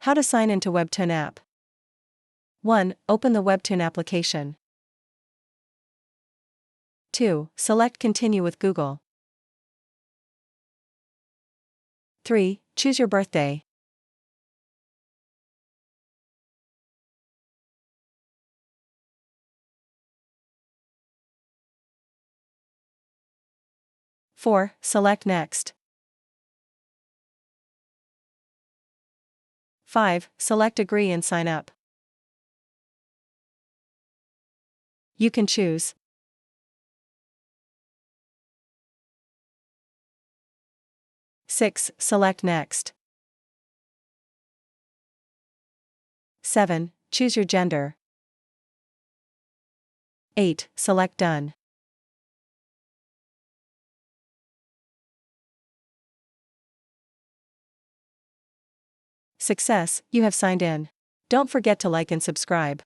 How to sign into WEBTOON app. 1. Open the WEBTOON application. 2. Select Continue with Google. 3. Choose your birthday. 4. Select Next. 5. Select Agree and sign up. You can choose 6. Select Next. 7. Choose your gender. 8. Select Done. Success, you have signed in. Don't forget to like and subscribe.